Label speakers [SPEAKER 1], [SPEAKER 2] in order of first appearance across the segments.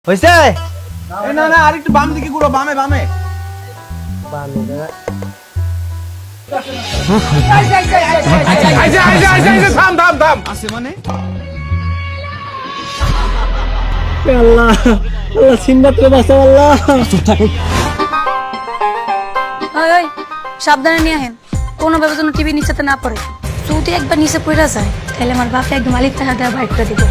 [SPEAKER 1] হইছে?
[SPEAKER 2] না না আর একটু বাম দিকে ঘুরো, বামে বামে। থাম থাম থাম। আছে মানে
[SPEAKER 1] আল্লাহ আল্লাহ সিম্বাতকে বাঁচাও আল্লাহ।
[SPEAKER 3] ওই ওই সাবধানে নিয়ে আহেন, কোনোভাবে যেন টিভি নিচেতে না পড়ে। যদি একবার নিচে পড়ে যায় তাহলে আমার বাপে একদম মালিক টাকা দেওয়া বাইক করে দিব।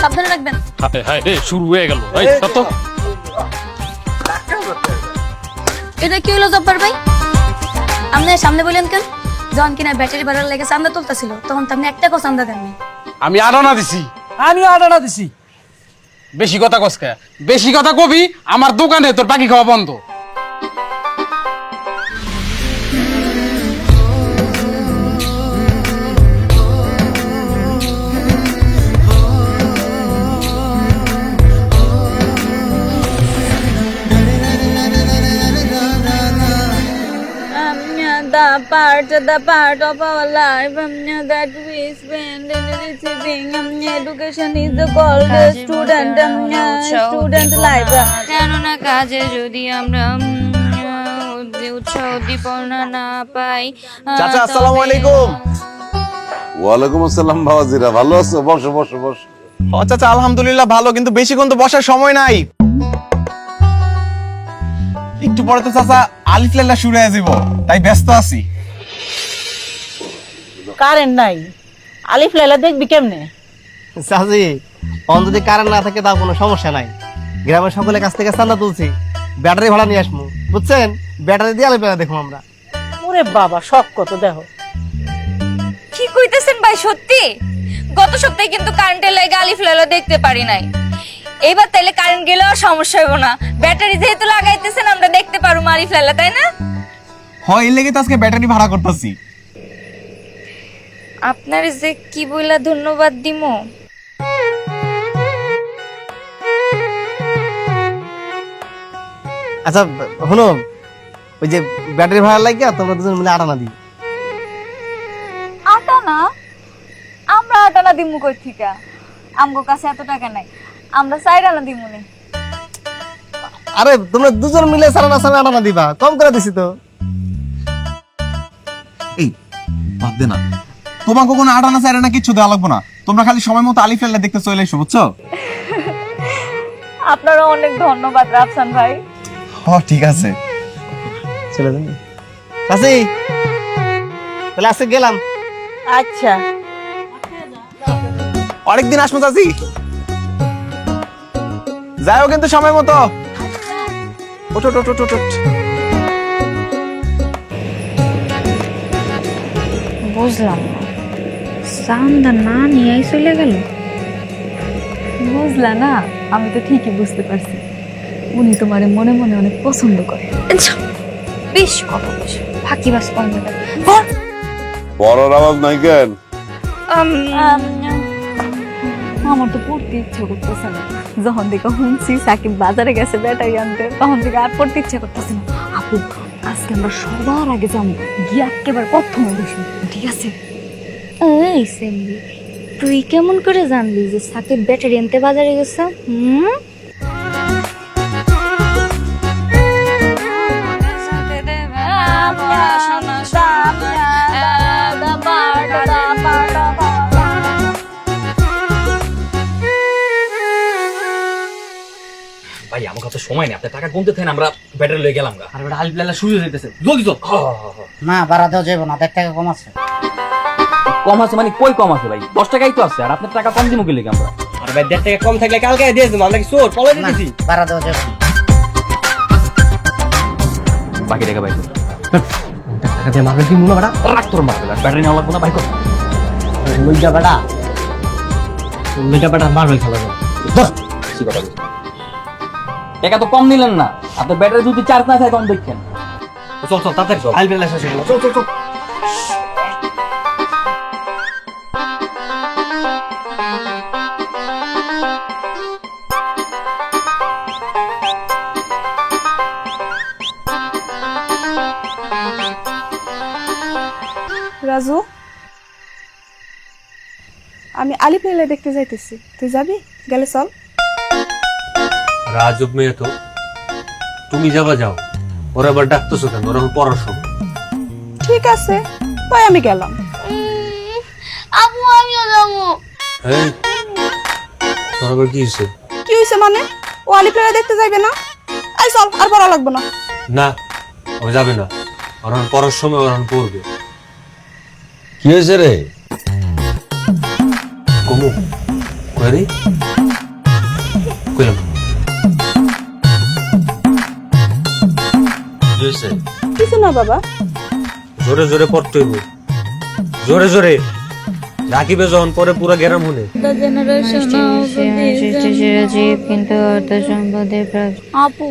[SPEAKER 3] সাবধানে রাখবেন।
[SPEAKER 4] হায় হায় রে, শুরু হয়ে গেল। এই তো
[SPEAKER 3] এটা কি হলো জব্বার ভাই? আপনি সামনে বললেন কেন? যখন কিনা ব্যাটারি ভাড়ার লেগে চান্দা তুলতেছিল তখন তো আপনি একটা কো চান্দা দেননি।
[SPEAKER 4] আমি আড়ানা দিছি।
[SPEAKER 1] আমি আডানা দিছি।
[SPEAKER 4] বেশি কথা কসকা, বেশি কথা কবি আমার দোকানে তোর বাকি খাওয়া বন্ধ।
[SPEAKER 3] The part of our life that we spend in receiving education is called student life. কেননা কাজে যদি আমরা উৎসাহ উদ্দীপনা না পাই।
[SPEAKER 2] চাচা আসসালামু আলাইকুম।
[SPEAKER 5] ওয়ালাইকুম আসসালাম বাবাজিরা, ভালো আছো? বসো বসো বসো।
[SPEAKER 2] ও চাচা আলহামদুলিল্লাহ ভালো, কিন্তু বেশিক্ষণ তো বসার সময় নাই। একটু পরে তো চাচা আলিফ লাইলা শুরু হয়ে যাব, তাই ব্যস্ত আছি।
[SPEAKER 6] কারেন্ট নাই, আলিফ লাইলা দেখবি কেমনে?
[SPEAKER 1] চাচি অন যদি কারেন্ট না থাকে তাও কোনো সমস্যা নাই। গ্রামের সকলের কাছ থেকে চান্দা তুলছি, ব্যাটারি ভাড়া নিয়ে আসবো বুঝছেন। ব্যাটারি দিয়ে আলিফ লাইলা দেখবো আমরা।
[SPEAKER 6] ওরে বাবা, শখ কত দেখো।
[SPEAKER 3] কি কইতেছেন ভাই? সত্যি গত সপ্তাহে কিন্তু কারেন্টের লাগে আলিফ লাইলা দেখতে পারি নাই। এইবার তাইলে কারেন্ট গেলেও সমস্যা হইব না, ব্যাটারি যেহেতু লাগাইতেছেন আমরা দেখতে পারবো আলিফ লাইলা, তাই না?
[SPEAKER 2] হয় এর লেগে তো আজকে ব্যাটারি ভাড়া করতেছি।
[SPEAKER 3] আপনার যে কি বইলা ধন্যবাদ দিমু।
[SPEAKER 1] আচ্ছা হলো ওই যে ব্যাটারি ভাড়া লাগিয়া তোমরা দুজন মিলে আডানা দিই।
[SPEAKER 3] আটানা? আমরা আটানা দিমু কই থিকা? আমগো কাছে এত টাকা নাই, আমরা চাইরানা দিমু নি।
[SPEAKER 1] আরে তোমরা দুজন মিলে সারানা সামনে আডানা দিবা, কম করে দিছি তো।
[SPEAKER 2] এই বাদ দে না, তোমাকে কোনো আটানা চাইরে না কিচ্ছু দেওয়া লাগবে না। তোমরা খালি সময় মতো আলিফ লাইলা দেখতে চলে এসো, বুঝছো?
[SPEAKER 3] আপনারও অনেক ধন্যবাদ রাফসান ভাই।
[SPEAKER 2] ঠিক আছে
[SPEAKER 1] চলে যান চাচি, তাহলে আজকে গেলাম।
[SPEAKER 6] আচ্ছা,
[SPEAKER 2] আরেকদিন আসবো চাচি, যাইও কিন্তু সময় মতো। ওঠো ওঠো ওঠো ওঠো।
[SPEAKER 3] বুঝলাম না, চান্দা না নিয়ে চলে গেল। বুঝলা না? আমি তো ঠিকই বুঝতে পারছি, উনি তোমারে মনে মনে অনেক পছন্দ করে। বেশ কত বেশি ফাঁকি বাস কম দেবে।
[SPEAKER 5] বড়র আওয়াজ নাই কেন?
[SPEAKER 3] আমার তো পড়তে ইচ্ছা করতেছে না। যখন থেকে শুনছি সাকিব বাজারে গেছে ব্যাটারি আনতে, তখন থেকে আর পড়তে ইচ্ছা করতেছে না। আপু আজকে আমরা সবার আগে যাবো, গিয়ে একেবারে প্রথমে বসবো, ঠিক আছে? এই সেমবি, তুই কেমন করে জানলি যে সাকিব ব্যাটারি আনতে বাজারে গেছে?
[SPEAKER 7] ভাই আমার কাছে সময় নেই, আপনার টাকা গুনতে থাকেন, আমরা ব্যাটারি লয়ে গেলাম।
[SPEAKER 1] আর বেটা আলিফ লাইলা শুরু হইতেছে, জলদি তো।
[SPEAKER 6] না বাড়া দেওয়া যাবে না, 1 টাকা কম আছে।
[SPEAKER 7] কম আছে মানে কই কম আছে ভাই? 10 টাকাই তো আছে, আর আপনার টাকা কম দিমু কি লাগে আমরা?
[SPEAKER 1] আর ভাই 1.5 টাকা কম থাকলে কালকে দিয়ে দেবো, আমরা কি চোর পলাই দিতেছি?
[SPEAKER 6] বাড়া দেওয়া যাবে না।
[SPEAKER 7] বাকি টাকা ভাই
[SPEAKER 1] টাকা দিয়ে মারবেন কি মুনা বেটা?
[SPEAKER 7] রাখ তোর মারবে, ব্যাটারি নেওয়া লাগবে না ভাই। কর
[SPEAKER 1] লইজা বেটা, লইজা বেটা মারবে খেলা যাবে।
[SPEAKER 7] কি কথা বলছিস? টাকা তো কম নিলেন না, আপনার ব্যাটারি যদি চার্জ না থাকে তখন দেখছেন।
[SPEAKER 1] চল চল তাড়াতাড়ি চল, আলিফ লাইলা শেষ হয়ে গেল, চল চল চল।
[SPEAKER 8] রাজু, আমি আলিফ লাইলা দেখতে যাইতেছি, তুই যাবি? গেলে চল। রাজব মেয়ে তো, তুমি যাবা যাও, ওরা আবার ডাকতেছো কেন? ওরা আমার পড়ার সময়।
[SPEAKER 3] ঠিক আছে, তাই আমি গেলাম।
[SPEAKER 9] আপু আমিও যাবো।
[SPEAKER 8] এই, তোর আবার কি হয়েছে?
[SPEAKER 3] কি হয়েছে মানে? ও আলিপ্লেয়ার দেখতে যাইবে না? আই চল, আর পড়া লাগবে না।
[SPEAKER 8] না, ও যাবে না, ওরা আমার পড়ার সময় ওরা পড়বে।
[SPEAKER 5] কি হয়েছে রে?
[SPEAKER 8] কমু কই কইলাম কি হয়েছে?
[SPEAKER 3] কিছু না বাবা।
[SPEAKER 8] জোরে জোরে পড়তে হইব, জোরে জোরে। রাখিবে যখন পরে পুরো গেরাম হলে।
[SPEAKER 3] আপু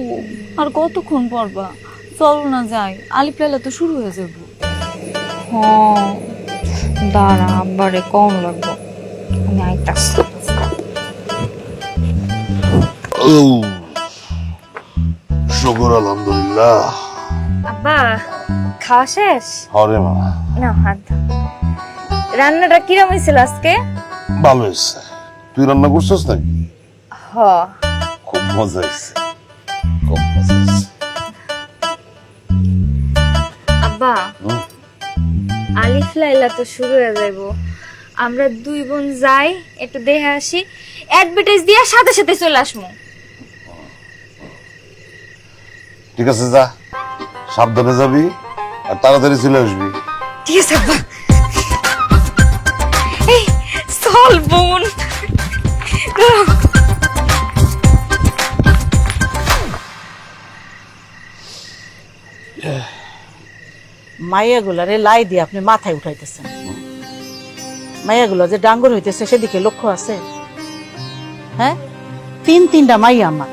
[SPEAKER 3] আর কতক্ষণ পড়বা? চলো না যাই, আলিপ্লেয়ার তো শুরু হয়ে যাবো। হ্যাঁ দাঁড়া, আব্বারে কম লাগবো, আমি আইতাছি।
[SPEAKER 5] শুকর আলহামদুলিল্লাহ।
[SPEAKER 9] আব্বা খাওয়া শেষ?
[SPEAKER 5] হরে মা,
[SPEAKER 9] না হাত দাও। রান্নাটা কিরম হয়েছিল আজকে?
[SPEAKER 5] ভালো হয়েছে। তুই রান্না করছিস নাকি?
[SPEAKER 9] হ।
[SPEAKER 5] খুব মজা হয়েছে, খুব মজা হয়েছে।
[SPEAKER 9] আব্বা আলিফ লাইলা তো শুরু হয়ে যাইব, আমরা দুই বোন যাই একটু দেখে আসি, অ্যাডভার্টাইজ দিয়া সাথে সাথে চলে আসবো।
[SPEAKER 5] ঠিক আছে, যা, সাবধানে যাবি আর তাড়াতাড়ি চলে আসবি।
[SPEAKER 9] ঠিক আছে আব্বা। এই চল বোন।
[SPEAKER 6] মাইয়াগুলারে লাই দিয়ে আপনি মাথায় উঠাইতেছেন। মাইয়াগুলো যে ডাঙ্গর হইতেছে সেদিকে লক্ষ্য আছে? হ্যাঁ, তিনটা মাইয়া আমার,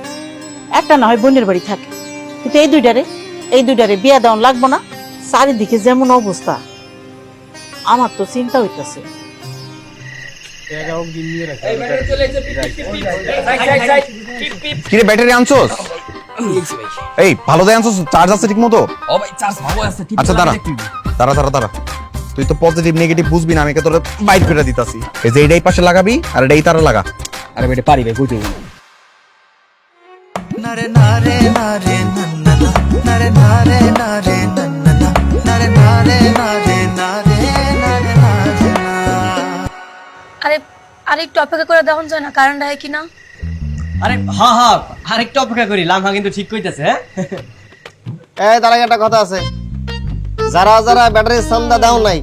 [SPEAKER 6] একটা না হয় বোনের বাড়ি থাকে, কিন্তু এই দুইটারে বিয়া দেওয়া লাগবো না? চারিদিকে যেমন অবস্থা, আমার তো চিন্তা হইতেছে।
[SPEAKER 2] কিরে ব্যাটারি আনছোস? এই ভালো দেয় আনছোস? চার্জ আছে ঠিক মতো?
[SPEAKER 7] ও ভাই চার্জ ভালো আছে।
[SPEAKER 2] আচ্ছা দাঁড়া, তুই তো পজিটিভ নেগেটিভ বুঝবি না, আমি তোর বাইট করে দিতাছি। এই যে এইটাই পাশে লাগাবি আর এটাই তারা লাগা।
[SPEAKER 7] আরে বেটা পারি ভাই, বুঝতে
[SPEAKER 10] নারে নারে নারে নান্না নারে নারে নারে নান্না নারে নারে নারে নারে নারে নারে।
[SPEAKER 9] আরে আরেকটু অপেক্ষা করে দেখুন যায় না কারেন্ট হয় কিনা।
[SPEAKER 7] আরে হ্যাঁ হ্যাঁ, আরেকটু অপেক্ষা করি, লামহা কিন্তু ঠিক কইতাছে। হ্যাঁ
[SPEAKER 1] এই তার আগে একটা কথা আছে, যারা যারা ব্যাটারির চান্দা দাও নাই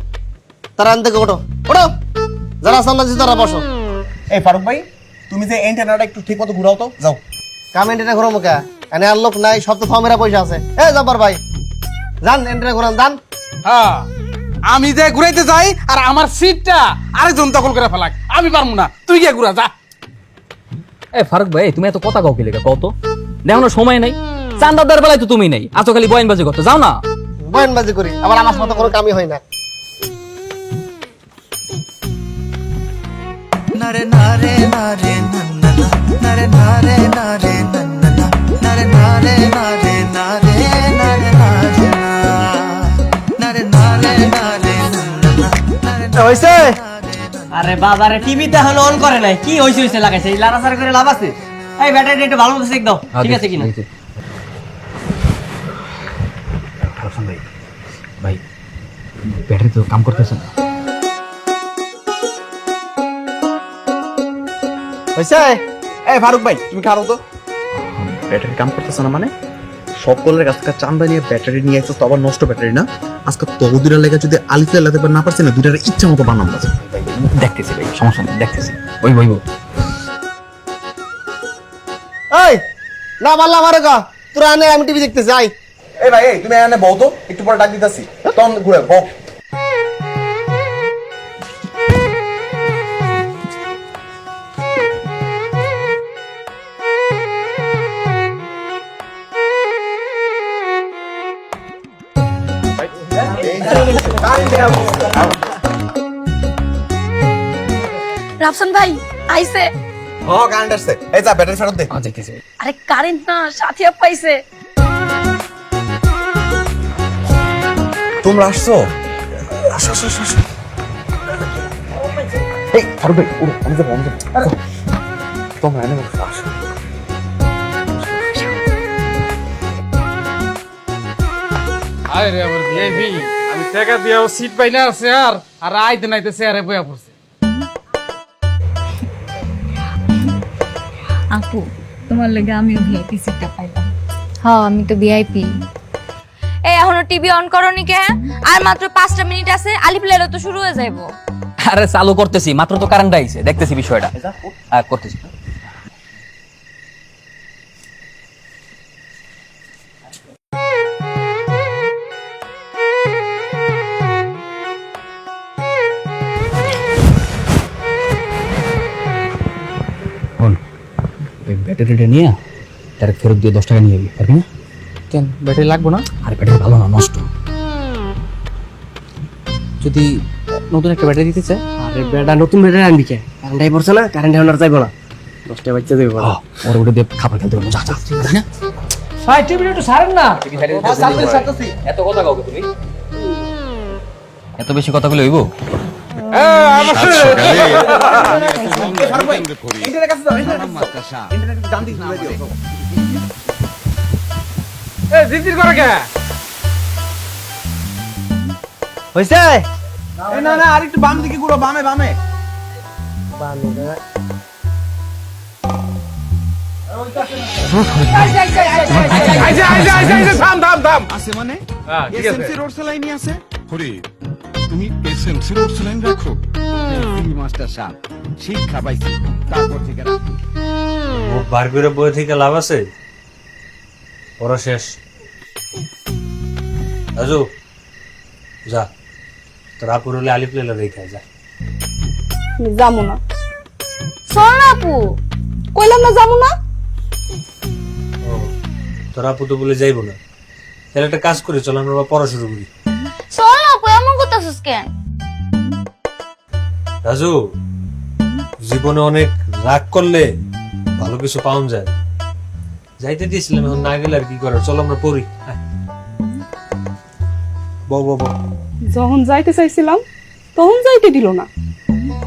[SPEAKER 1] তারা আনতে ওঠো, ওঠো। যারা চান্দা দিচ্ছে তারা বসো।
[SPEAKER 2] এই ফারুক ভাই, তুমি যে এন্টেনাটা একটু ঠিক মতো ঘুরাও তো, যাও।
[SPEAKER 1] কাম এন্টেনা ঘুরো মুখা, এনে আর লোক নাই, সব তো থামেরা পয়সা আছে। এই জব্বার ভাই, যান এন্টেনা ঘুরান, যান।
[SPEAKER 4] হ্যাঁ, আমি যে ঘুরাইতে যাই আর আমার সিটটা আরেকজন দখল করে ফেলাক, আমি পারবো না, তুই গিয়ে ঘুরা যা।
[SPEAKER 7] এই ফারুক ভাই, তুমি এত কথা কাউকে লেগে কত? দেখো না সময় নাই, চান্দা দেওয়ার বেলায় তো তুমি নাই, আছো খালি বয়ানবাজি করতে। যাও না।
[SPEAKER 1] বয়ানবাজি করি, আবার আমার মতো কোনো কামই হয় না।
[SPEAKER 10] নারে নারে নারে নান্না নারে নারে নারে নান্না নারে নারে নারে নারে নারে নারে নারে নারে নারে নান্না।
[SPEAKER 1] হইছে?
[SPEAKER 7] আরে বাবারে, টিভিতে এখন অন করে নাই, কি হইছে লাগাইছে, এই লারাসার করে লাভ আছে? এই ব্যাটারি একটু ভালো মতো চেক দাও, ঠিক আছে কিনা? ভাই ব্যাটারি তো কাম করতেছে না।
[SPEAKER 1] হইছে?
[SPEAKER 2] এই ফারুক ভাই, তুমি খাও তো। ব্যাটারি কাম করতেছে না মানে? সকলের কাছ থেকে চান্দা নিয়ে ব্যাটারি নিয়ে আসছো, তো আবার নষ্ট ব্যাটারি না। আজকে তহদিরা লেগে যদি আলিফে লাগাতে না পারছি না, দুইটার ইচ্ছা মতো বানাম আছে।
[SPEAKER 7] দেখতেছি ভাই, সমস্যা নেই, দেখতেছি। ওই ভাই
[SPEAKER 1] এই না পারলে আমারে কা, তোরা আনে, আমি টিভি দেখতে যাই।
[SPEAKER 2] এই ভাই, এই তুমি এখানে বউ তো, একটু পরে ডাক দিতাছি, তখন ঘুরে বউ।
[SPEAKER 9] রাফসান ভাই আইছে।
[SPEAKER 2] ও কারেন্ট আসছে, এই যা ব্যাটারি ফেরত দে।
[SPEAKER 7] দেখতেছি।
[SPEAKER 9] আরে কারেন্ট না, সাথী আপ পাইছে।
[SPEAKER 2] তোমরা আসছো? আসো আসো আসো। এই ফারুক ভাই, ওরে আমি যাবো। তোমরা এনে বসো, আসো।
[SPEAKER 4] হায় রে আমার ভিআইপি, আমি টাকা দিয়ে সিট পাই না আছে আর আইতে নাইতে চেয়ারে বয়া পড়ছে।
[SPEAKER 3] আপু তোমার লেগে আমিও ভিআইপি সিটটা পাইলাম।
[SPEAKER 9] হ্যাঁ আমি তো ভিআইপি। এই এখনো টিভি অন করনি কে? আর মাত্র 5টা মিনিট আছে, আলিফ লাইলা তো শুরু হয়ে যাইবো।
[SPEAKER 7] আরে চালু করতেছি, মাত্র তো কারেন্ট আইছে, দেখতেছি বিষয়টা। করতেছি। ব্যাটারিটা নিয়ে ডাইরেক্ট ফেরত দিয়ে 10 টাকা নিয়ে যাবি, পারবি না?
[SPEAKER 4] কেন ব্যাটারি লাগবো না?
[SPEAKER 7] আরে ব্যাটারি ভালো না, নষ্ট। যদি নতুন একটা ব্যাটারি দিতে চায়,
[SPEAKER 1] আরে বেটা নতুন ব্যাটারি আনবি কে? কারেন্ট আই পড়ছে না, কারেন্ট এখন আর যাইবো না, 10টা বাচ্চা দেবে বড়।
[SPEAKER 7] ওর ওটা দিয়ে খাবার খেলতে পারবো। যা যা, তাই না?
[SPEAKER 1] ভাই টিভি একটু ছাড়েন না।
[SPEAKER 7] এত কথা কাউকে তুমি, এত বেশি কথা বলে হইব?
[SPEAKER 4] জিজির করে কে?
[SPEAKER 1] হইছে?
[SPEAKER 2] না না, আর একটু বাম দিকে ঘুরো, বামে বামে।
[SPEAKER 4] থাম।
[SPEAKER 2] আছে মানে
[SPEAKER 4] হ্যাঁ ঠিক আছে।
[SPEAKER 2] এসএমসি রোড সেলাইনি আছে।
[SPEAKER 11] ফরিদ, তুমি এসএমসি রোড সেলাইন রাখো?
[SPEAKER 2] মাস্টার সাহেব শিক্ষা পাইছি, তারপর থেকে রাখি।
[SPEAKER 8] মুখ বার করে বই থেকে লাভ আছে? পড়া শেষ। রাজু যা, তোর আপুর হলে আলিফ লাইলা দেখে যা।
[SPEAKER 3] যাবো না,
[SPEAKER 9] চল না আপু।
[SPEAKER 3] কইলাম না যাবো না।
[SPEAKER 8] ও, তোর আপু তো বলে যাইবো না, তাহলে একটা কাজ করি, চল আমরা পড়া শুরু করি।
[SPEAKER 9] চল না আপু, এমন করতেছিস কেন?
[SPEAKER 8] রাজু, জীবনে অনেক রাগ করলে ভালো কিছু পাওয়া যায়। যাইতে দিয়েছিলাম, এখন না গেলে আর কি করার, চল আমরা পড়ি। বউ বউ বউ।
[SPEAKER 3] যখন যাইতে চাইছিলাম তখন যাইতে দিল না,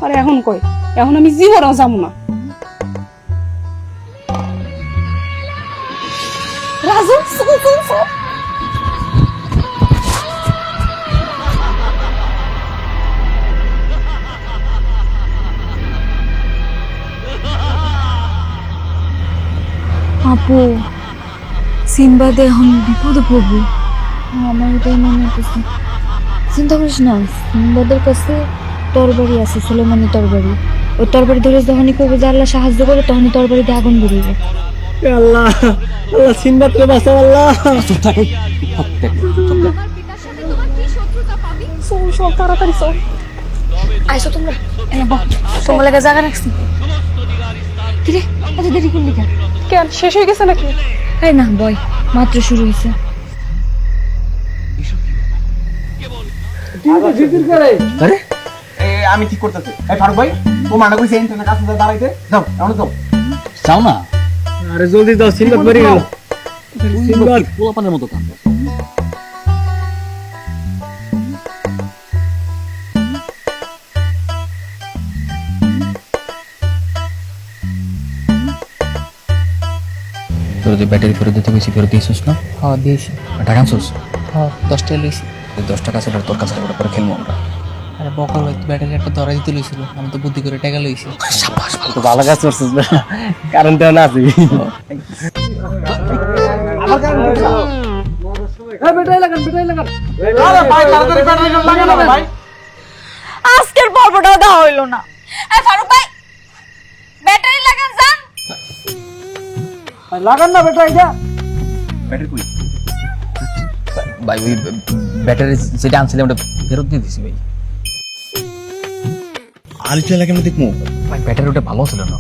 [SPEAKER 3] আর এখন কই এখন আমি জীবনেও যাবো না। রাজু চল চল চল। আপু সিম্বাদে এখন বিপদে পড়বো, আমার এটাই মনে হচ্ছে। চিন্তা করিস না, সিম্বাদের কাছে তরবারি আছে, সুলেমানি তরবারি। ওই তরবারি ধরে যখনই করবে যে আল্লাহ সাহায্য করে, তখনই তরবারিতে আগুন বেরিয়ে
[SPEAKER 1] আল্লাহ আল্লাহ সিনবাদকে বাঁচাও আল্লাহ।
[SPEAKER 3] চল তাড়াতাড়ি চল।
[SPEAKER 9] আইসো তোমরা, এনে বল, তোমার লাগা জায়গা রাখছি। কিরে এত দেরি করলি কেন?
[SPEAKER 3] কেন শেষ হয়ে গেছে নাকি?
[SPEAKER 9] এই না বয়, মাত্র শুরু হয়েছে।
[SPEAKER 1] আরে
[SPEAKER 2] আমি ঠিক করতেছি। এই ফারুক ভাই, ও মানা কইছে ইন্টারনেট কাছে দাঁড়াইতে যাও, এখন যাও।
[SPEAKER 7] চাও না?
[SPEAKER 1] আরে জলদি যাও, সিনবাদ মরে গেল। সিনবাদ
[SPEAKER 7] পোলাপানের মতো কান। তোর যে ব্যাটারি ফেরত দিতে গেছি, ফেরত দিয়েছিস না?
[SPEAKER 1] হ্যাঁ দিয়েছি।
[SPEAKER 7] টাকা আনছিস?
[SPEAKER 1] হ্যাঁ 10 টাকা লইছি।
[SPEAKER 7] 10 টাকা আছে, তোর কাছে পরে খেলবো আমরা।
[SPEAKER 1] আরে বকর ভাই ব্যাটারি একটা ধরা দিতে লইছিল, আমি তো বুদ্ধি করে টাকা লইছি।
[SPEAKER 7] সাবাস, ভালো।
[SPEAKER 1] তো ভালো কাজ করছিস না, কারণ তো না আছে।
[SPEAKER 4] আরে ভাই তাড়াতাড়ি ব্যাটারি লাগা না ভাই।
[SPEAKER 3] আজকের পর্বটাও দেওয়া হইলো না।
[SPEAKER 9] এই ফারুক ভাই, ব্যাটারি লাগান যান।
[SPEAKER 1] লাগান না ব্যাটারিটা।
[SPEAKER 2] ব্যাটারি কই?
[SPEAKER 7] ভাই ওই ব্যাটারি যেটা আনছিলাম ওটা ফেরত দিয়ে দিছি ভাই।
[SPEAKER 2] আলিফ লাইলা কেমন দেখমু?
[SPEAKER 7] ভাই ব্যাটারি ওটা ভালো ছিল না।